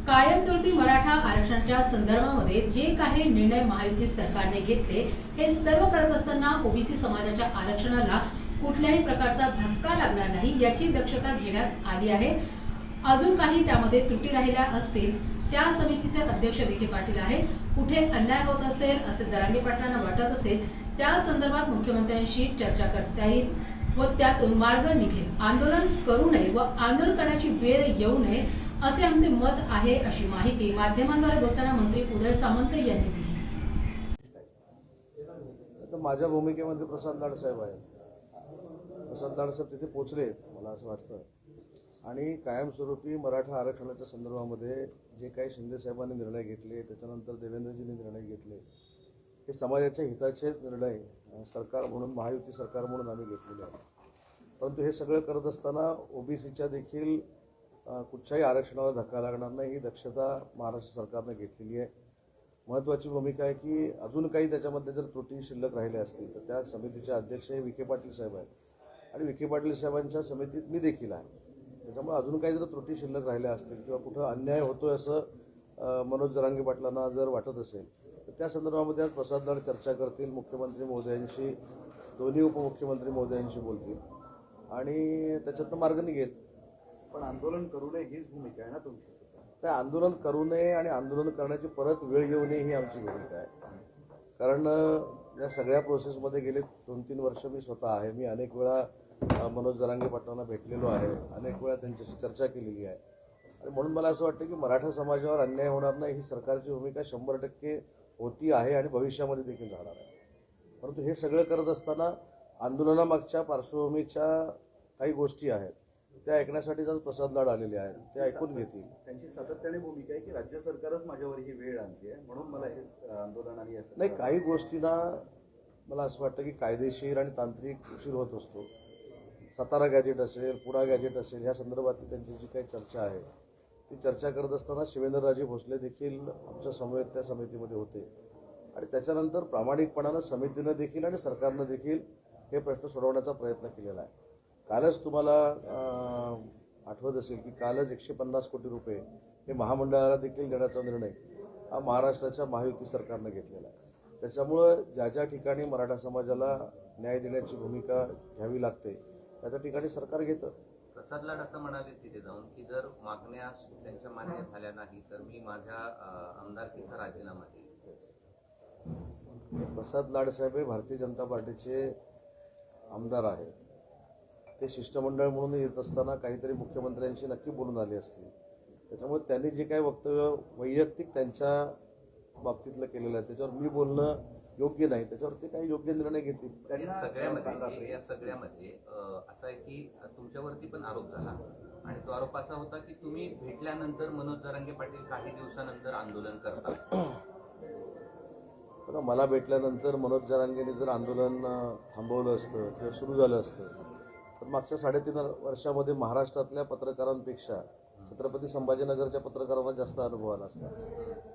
कायमस्वरूपी मराठा आरक्षणाच्या संदर्भामध्ये जे काही निर्णय महायुती सरकारने घेतले हे सर्व करत असताना ओबीसी समाजाच्या आरक्षणाला कुठल्याही प्रकारचा धक्का लागणार नाही याची दक्षता घेण्यात आली आहे। अजून काही त्यामध्ये त्रुटी राहिल्या असतील त्या समितीचे अध्यक्ष विखे पाटील आहेत। कुठे अन्याय होत असेल असे जरांगे पाटलांना वाटत असेल त्या संदर्भात मुख्यमंत्र्यांशी चर्चा करता येईल व त्यातून मार्ग निघेल। आंदोलन करू नये व आंदोलन करण्याची वेळ येऊ नये असे आमचे मत आहे, अशी माहिती माध्यमांद्वारे बोलताना मंत्री उदय सामंत यांनी दिली। आता माझ्या भूमिकेमध्ये प्रसाद लाड साहेब आहेत। प्रसाद लाड साहेब तिथे पोहोचलेत मला असं वाटतं, आणि कायमस्वरूपी मराठा आरक्षणाच्या संदर्भामध्ये जे काही शिंदे साहेबांनी निर्णय घेतले, त्याच्यानंतर देवेंद्रजींनी निर्णय घेतले, हे समाजाच्या हिताचेच निर्णय सरकार म्हणून, महायुती सरकार म्हणून आम्ही घेतलेले आहेत। परंतु हे सगळं करत असताना ओबीसीच्या देखील कुठच्याही आरक्षणाला धक्का लागणार नाही ही दक्षता महाराष्ट्र सरकारने घेतलेली आहे। महत्त्वाची भूमिका आहे की अजून काही त्याच्यामध्ये जर त्रुटी शिल्लक राहिल्या असतील तर त्या समितीचे अध्यक्ष हे विखे पाटील साहेब आहेत आणि विखे पाटील साहेबांच्या समितीत मी देखील आहे। त्याच्यामुळे अजून काही जर त्रुटी शिल्लक राहिल्या असतील किंवा कुठं अन्याय होतोय असं मनोज जरांगे पाटलांना जर वाटत असेल तर त्या संदर्भामध्ये आज प्रसाद लाड चर्चा करतील, मुख्यमंत्री महोदयांशी, दोन्ही उपमुख्यमंत्री महोदयांशी बोलतील आणि त्याच्यातनं मार्ग निघेल। पण आंदोलन करू नये हीच भूमिका आहे ना तुमची? तर आंदोलन करू नये आणि आंदोलन करण्याची परत वेळ येऊ नये ही आमची भूमिका आहे। कारण या सगळ्या प्रोसेसमध्ये गेले 2-3 वर्ष मी स्वतः आहे। मी अनेक वेळा मनोज जरांगे पाटलांना भेटलेलो आहे, अनेक वेळा त्यांच्याशी चर्चा केलेली आहे आणि म्हणून मला असं वाटतं की मराठा समाजावर अन्याय होणार नाही ही सरकारची भूमिका 100% होती आहे आणि भविष्यामध्ये देखील राहणार आहे। परंतु हे सगळं करत असताना आंदोलनामागच्या पार्श्वभूमीच्या काही गोष्टी आहेत त्या ऐकण्यासाठीच आज प्रसाद लाड आलेले आहेत, ते ऐकून घेतील। त्यांची सातत्याने भूमिका आहे की राज्य सरकारच माझ्यावर ही वेळ आणली आहे म्हणून मला हे आंदोलन आणि नाही, काही गोष्टींना मला असं वाटतं की कायदेशीर आणि तांत्रिक उशीर होत असतो। सातारा गॅजेट असेल, पुणा गॅजेट असेल, या संदर्भातली त्यांची जी काही चर्चा आहे ती चर्चा करत असताना शिवेंद्रराजे भोसले देखील आमच्या समवेत त्या समितीमध्ये होते आणि त्याच्यानंतर प्रामाणिकपणानं समितीनं देखील आणि सरकारनं देखील हे प्रश्न सोडवण्याचा प्रयत्न केलेला आहे। कालच तुम्हाला आठवत असेल की कालच 150 कोटी रुपये हे महामंडळाला देखील देण्याचा निर्णय हा महाराष्ट्राच्या महायुती सरकारनं घेतलेला आहे। त्याच्यामुळं ज्या ज्या ठिकाणी मराठा समाजाला न्याय देण्याची भूमिका घ्यावी लागते त्या त्या ठिकाणी सरकार घेतं। प्रसाद लाड असं म्हणाले तिथे जाऊन की जर मागण्या त्यांच्या मान्य झाल्या नाही तर मी माझ्या आमदारकीचा राजीनामा देईन। प्रसाद लाड साहेब हे भारतीय जनता पार्टीचे आमदार आहेत। ते शिष्टमंडळ म्हणून येत असताना काहीतरी मुख्यमंत्र्यांशी नक्की बोलून आले असतील। त्याच्यामुळे त्यांनी जे काही वक्तव्य वैयक्तिक त्यांच्या बाबतीतलं केलेलं आहे त्याच्यावर मी बोलणं योग्य नाही, त्याच्यावर ते काही योग्य निर्णय घेतील। या सगळ्यामध्ये असं आहे की तुमच्यावरती पण आरोप झाला आणि तो आरोप असा होता की तुम्ही भेटल्यानंतर मनोज जरांगे पाटील काही दिवसानंतर आंदोलन करतात। बघा, मला भेटल्यानंतर मनोज जरांगेने जर आंदोलन थांबवलं असतं किंवा सुरू झालं असतं तर मागच्या 3.5 वर्षामध्ये महाराष्ट्रातल्या पत्रकारांपेक्षा छत्रपती संभाजीनगरच्या पत्रकारांना जास्त अनुभव आला असता।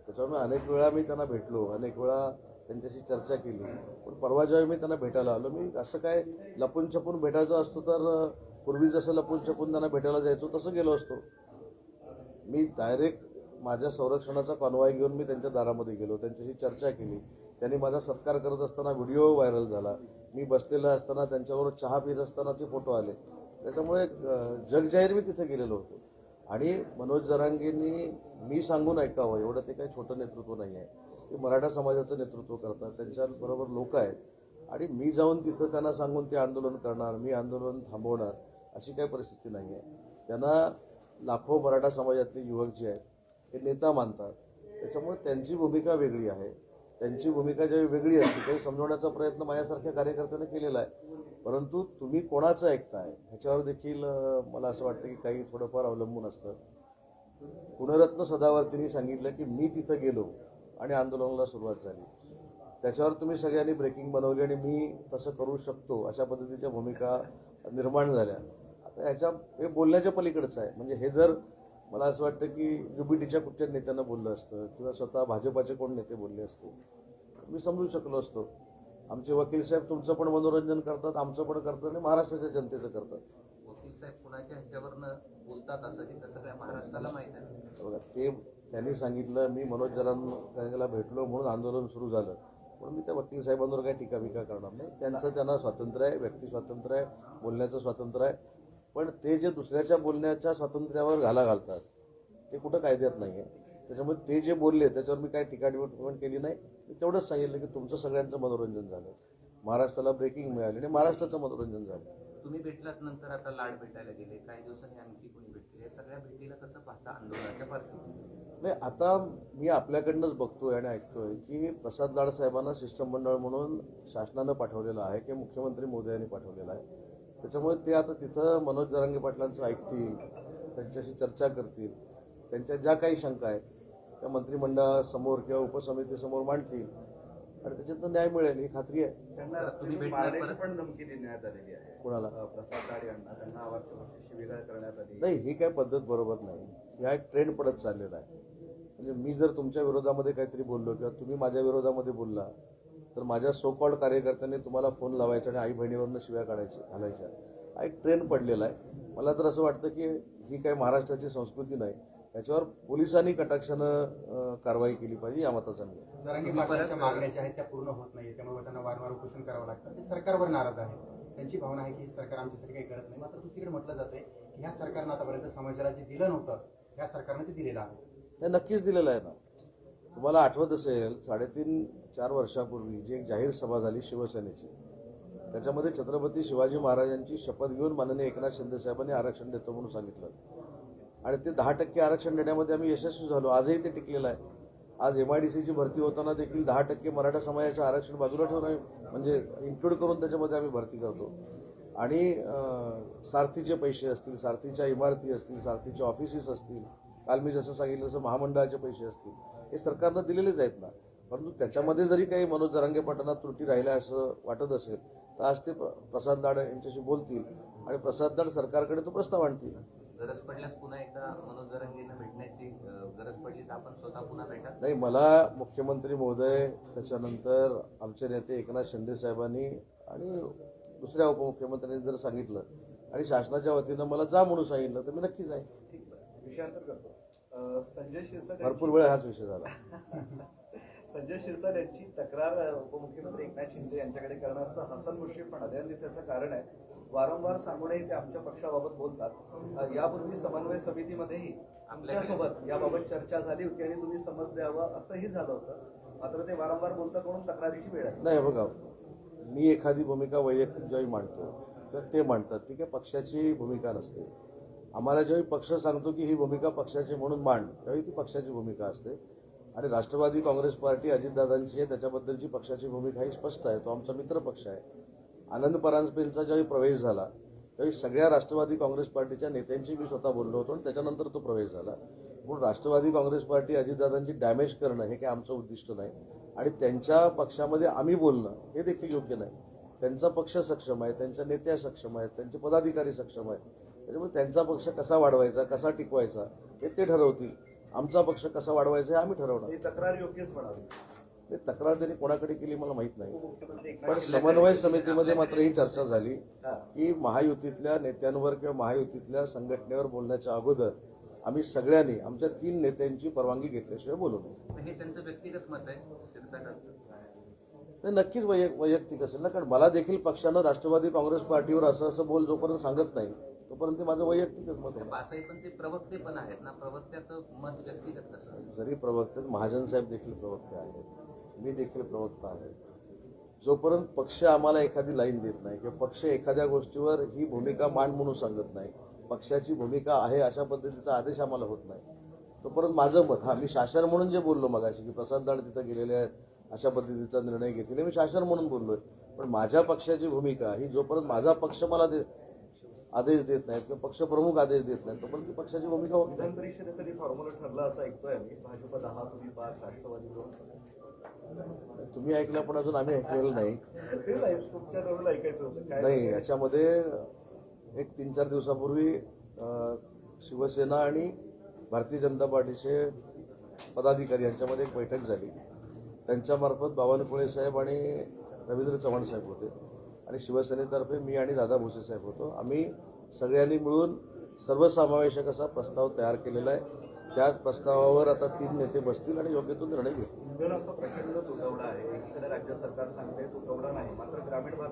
त्याच्यामुळे अनेक वेळा मी त्यांना भेटलो, अनेक वेळा त्यांच्याशी चर्चा केली। पण परवा जेव्हा मी त्यांना भेटायला आलो, मी असं काय लपून छपून भेटायचं असतो तर पूर्वी जसं लपून छपून त्यांना भेटायला जायचो तसं गेलो असतो। मी डायरेक्ट माझ्या संरक्षणाचा कॉन्वॉय घेऊन मी त्यांच्या दारामध्ये गेलो, त्यांच्याशी चर्चा केली। त्यांनी माझा सत्कार करत असताना व्हिडिओ व्हायरल झाला। मी बसलेला असताना त्यांच्याबरोबर चहा पीत असतानाचे फोटो आले। त्याच्यामुळे जगजाहीर मी तिथे गेलेलो होतो आणि मनोज जरांगेंनी मी सांगून ऐकावं एवढं ते काही छोटं नेतृत्व नाही आहे। ते मराठा समाजाचं नेतृत्व करतात, त्यांच्याबरोबर लोक आहेत आणि मी जाऊन तिथं त्यांना सांगून ते आंदोलन करणार, मी आंदोलन थांबवणार अशी काही परिस्थिती नाही आहे। त्यांना लाखो मराठा समाजातले युवक जे आहेत हे नेता मानतात, त्याच्यामुळे त्यांची भूमिका वेगळी आहे। त्यांची भूमिका जेव्हा वेगळी असते काही समजवण्याचा प्रयत्न माझ्यासारख्या कार्यकर्त्याने केलेला आहे। परंतु तुम्ही कोणाचं ऐकताय ह्याच्यावर देखील मला असं वाटतं की काही थोडंफार अवलंबून असतं। गुणरत्न सदावर्तींनी सांगितलं की मी तिथं गेलो आणि आंदोलनाला सुरुवात झाली, त्याच्यावर तुम्ही सगळ्यांनी ब्रेकिंग बनवली आणि मी तसं करू शकतो अशा पद्धतीच्या भूमिका निर्माण झाल्या। आता हे बोलण्याच्या पलीकडचं आहे। म्हणजे हे जर मला असं वाटतं की युबीटीच्या कुठच्या नेत्यांना बोललं असतं किंवा स्वतः भाजपाचे कोण नेते बोलले असते मी समजू शकलो असतो। आमचे वकील साहेब तुमचं पण मनोरंजन करतात, आमचं पण करतात आणि महाराष्ट्राच्या जनतेचं करतात। वकील साहेब कुणाच्या ह्याच्यावरनं बोलतात असं की सगळ्या महाराष्ट्राला माहिती आहे। बघा, ते त्यांनी सांगितलं मी मनोज जरांगेला भेटलो म्हणून आंदोलन सुरू झालं, म्हणून मी त्या वकील साहेबांवर काही टीका करणार नाही. त्यांना स्वातंत्र्य आहे, व्यक्ती स्वातंत्र्य आहे, बोलण्याचं स्वातंत्र्य आहे. पण ते जे दुसऱ्याच्या बोलण्याच्या स्वातंत्र्यावर घाला घालतात ते कुठं कायद्यात नाही आहे. त्याच्यामुळे ते जे बोलले त्याच्यावर मी काही टीका केली नाही. मी तेवढंच सांगितलं की तुमचं सगळ्यांचं मनोरंजन झालं, महाराष्ट्राला ब्रेकिंग मिळाली आणि महाराष्ट्राचं मनोरंजन झालं. तुम्ही भेटलात नंतर आता लाड भेटायला गेले, काही दिवसांनी आणखी कोणी भेटले, या सगळ्या भेटीला कसं पाहता आंदोलनाच्या पार्श्वभूमीवर? नाही, आता मी आपल्याकडनंच बघतोय आणि ऐकतोय की प्रसाद लाड साहेबांना शिष्टमंडळ म्हणून शासनानं पाठवलेलं आहे की मुख्यमंत्री मोदयांनी पाठवलेलं आहे. त्याच्यामुळे ते आता तिथं मनोज जरांगे पाटलांचं ऐकतील, त्यांच्याशी चर्चा करतील, त्यांच्या ज्या काही शंका आहेत त्या मंत्रिमंडळासमोर किंवा उपसमितीसमोर मांडतील आणि त्याच्यातनं न्याय मिळेल ही खात्री आहे. त्यांना तुम्ही मारण्याची पण धमकी देण्यात आलेली आहे. कोणाला? प्रसाद लाड यांना, त्यांना आवाजची शिबिरं करण्यात आली. नाही, ही काय पद्धत बरोबर नाही. हा एक ट्रेंड पडत चाललेला आहे. म्हणजे मी जर तुमच्या विरोधामध्ये काहीतरी बोललो किंवा तुम्ही माझ्या विरोधामध्ये बोलला तर माझ्या सो कॉल्ड कार्यकर्त्यांनी तुम्हाला फोन लावायचा आणि आई बहिणीवरनं शिव्या घालायच्या. हा एक ट्रेंड पडलेला आहे. मला तर असं वाटतं की ही काही महाराष्ट्राची संस्कृती नाही. याच्यावर पोलिसांनी कटाक्षानं कारवाई केली पाहिजे या मताचा मी. जरांगे पाटलांच्या मागण्या ज्या आहेत त्या पूर्ण होत नाहीये, त्यामुळे त्यांना वारंवार उपोषण करावं लागतं. ते सरकारवर नाराज आहे. त्यांची भावना आहे की सरकार आमच्यासाठी काही करत नाही. मात्र दुसरीकडे म्हटलं जातंय की ह्या सरकारनं आतापर्यंत समाजाला जे दिलं नव्हतं ह्या सरकारनं ते दिलेलं आहे. ते नक्कीच दिलेलं आहे ना. तुम्हाला आठवत असेल 3.5-4 वर्षापूर्वी जी एक जाहीर सभा झाली शिवसेनेची, त्याच्यामध्ये छत्रपती शिवाजी महाराजांची शपथ घेऊन माननीय एकनाथ शिंदे साहेबांनी आरक्षण देतो म्हणून सांगितलं आणि ते 10% आरक्षण देण्यामध्ये आम्ही यशस्वी झालो. आजही ते टिकलेलं आहे. आज MIDCची भरती होताना देखील 10% मराठा समाजाचं आरक्षण बाजूला ठेवून म्हणजे इन्क्लूड करून त्याच्यामध्ये आम्ही भरती करतो. आणि सारथीचे पैसे असतील, सारथीच्या इमारती असतील, सारथीचे ऑफिसेस असतील, काल मी जसं सांगितलं तसं महामंडळाचे पैसे असतील, हे सरकारनं दिलेलेच आहेत ना. परंतु त्याच्यामध्ये जरी काही मनोज जरांगे पाटलांना त्रुटी राहिल्या असं वाटत असेल तर आज ते प्रसाद लाड यांच्याशी बोलतील आणि प्रसाद लाड सरकारकडे तो प्रस्ताव आणतील. गरज पडल्यास पुन्हा एकदा मनोज जरांगेंना भेटण्याची गरज पडली तर आपण स्वतः पुन्हा भेटा. नाही, मला मुख्यमंत्री महोदय, त्याच्यानंतर आमचे नेते एकनाथ शिंदे साहेबांनी आणि दुसऱ्या उपमुख्यमंत्र्यांनी जर सांगितलं आणि शासनाच्या वतीनं मला जा म्हणून सांगितलं तर मी नक्कीच जाईन. विषयांतर करतो. संजय शिरसाट भरपूर वेळा हाच विषय झाला. संजय शिरसाट यांची तक्रार उपमुख्यमंत्री एकनाथ शिंदे यांच्याकडे करण्याचं हसन मुश्रीफ म्हणाले आणि त्याचं कारण आहे वारंवार सांगूनही ते आमच्या पक्षाबाबत बोलतात. यापूर्वी समन्वय समितीमध्येही आमच्यासोबत याबाबत चर्चा झाली होती आणि तुम्ही समज द्यावं असंही झालं होतं. मात्र ते वारंवार बोलतात म्हणून तक्रारीची वेळ आहे. नाही, बघा, मी एखादी भूमिका वैयक्तिक ज्यावेळी मांडतो तर ते मांडतात, ती काही पक्षाची भूमिका नसते. आम्हाला ज्यावेळी पक्ष सांगतो की ही भूमिका पक्षाची म्हणून मांड, त्यावेळी ती पक्षाची भूमिका असते. आणि राष्ट्रवादी काँग्रेस पार्टी अजितदादांची आहे, त्याच्याबद्दलची पक्षाची भूमिका ही स्पष्ट आहे. तो आमचा मित्र पक्ष आहे. आनंद परांजपेंचा ज्यावेळी प्रवेश झाला त्यावेळी सगळ्या राष्ट्रवादी काँग्रेस पार्टीच्या नेत्यांशी मी स्वतः बोललो होतो आणि त्याच्यानंतर तो प्रवेश झाला. म्हणून राष्ट्रवादी काँग्रेस पार्टी अजितदादांची डॅमेज करणं हे काही आमचं उद्दिष्ट नाही आणि त्यांच्या पक्षामध्ये आम्ही बोलणं हे देखील योग्य नाही. त्यांचा पक्ष सक्षम आहे, त्यांच्या नेत्या सक्षम आहेत, त्यांचे पदाधिकारी सक्षम आहेत. त्याच्यामुळे त्यांचा पक्ष कसा वाढवायचा, कसा टिकवायचा हे ते ठरवतील. आमचा पक्ष कसा वाढवायचा हे आम्ही ठरवणार. ही तक्रार योग्यच म्हणावी. ते तक्रार त्यांनी कोणाकडे केली मला माहित नाही. उपमुख्यमंत्री पण एकनाथ समन्वय समितीमध्ये मात्र ही चर्चा झाली की महायुतीतल्या नेत्यांवर किंवा महायुतीतल्या संघटनेवर बोलण्याच्या अगोदर आम्ही सगळ्यांनी आमच्या 3 नेत्यांची परवानगी घेतल्याशिवाय बोलू नये. हे त्यांचं व्यक्तिगत मत आहे शिरसाटांचं. ते नक्कीच वैयक्तिक असेल ना, कारण मला देखील पक्षानं राष्ट्रवादी काँग्रेस पार्टीवर असं बोल जोपर्यंत सांगत नाही तोपर्यंत ते माझं वैयक्तिकच मत आहे. असंही पण ते प्रवक्ते पण आहेत ना, प्रवक्त्याचं मत व्यक्तिगत नसतं. जरी प्रवक्ते, महाजन साहेब देखील प्रवक्ते आहेत, मी देखील प्रवक्ता आहे. जोपर्यंत पक्ष आम्हाला एखादी लाईन देत नाही किंवा पक्ष एखाद्या गोष्टीवर ही भूमिका मांड म्हणून सांगत नाही, पक्षाची भूमिका आहे अशा पद्धतीचा आदेश आम्हाला होत नाही, तोपर्यंत माझं मत, मी शासन म्हणून जे बोललो मगाशी की प्रसाद लाड तिथं गेलेले आहेत, अशा पद्धतीचा निर्णय घेतलेला मी शासन म्हणून बोललोय. पण माझ्या पक्षाची भूमिका ही जोपर्यंत माझा पक्ष मला आदेश देत नाहीत किंवा पक्षप्रमुख आदेश देत नाहीत तोपर्यंत ती पक्षाची भूमिका होत विधान परिषदेसाठी फॉर्म्युला ठरला असं ऐकतोय आम्ही. भाजप 10, तुम्ही 5, राष्ट्रवादी 2. तुम्ही ऐकलं पण अजून आम्ही ऐकलेलं नाही. ते नाही, तुमच्या जवळ ऐकायचं होतं काय. नाही, याच्यामध्ये एक 3-4 दिवसापूर्वी शिवसेना आणि भारतीय जनता पार्टीचे पदाधिकारी यांच्यामध्ये एक बैठक झाली. त्यांच्यामार्फत बावनकुळे साहेब आणि रवींद्र चव्हाण साहेब होते आणि शिवसेनेतर्फे मी आणि दादा भुसे साहेब होतो. आम्ही सगळ्यांनी मिळून सर्वसमावेशक असा प्रस्ताव तयार केलेला आहे त्या प्रस्तावावर आता 3 नेते बसतील आणि योग्य तो निर्णय घेतील. मुंबईला असा प्रचंड तुटवडा आहे. एकीकडे राज्य सरकार सांगते तुटवडा नाही, मात्र ग्रामीण भागात